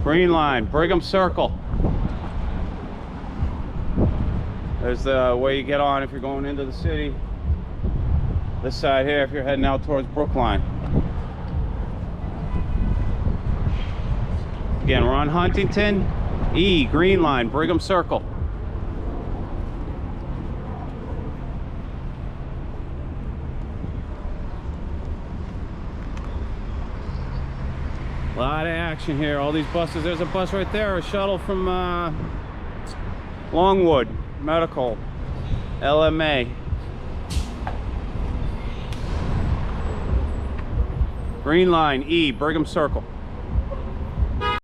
Green line, Brigham Circle. There's the way you get on if you're going into the city. This side here if you're heading out towards Brookline. Again, we're on Huntington. E, green line, Brigham Circle. A lot of action here. All these buses. There's a bus right there, a shuttle from Longwood Medical, LMA. Green line, E, Brigham Circle.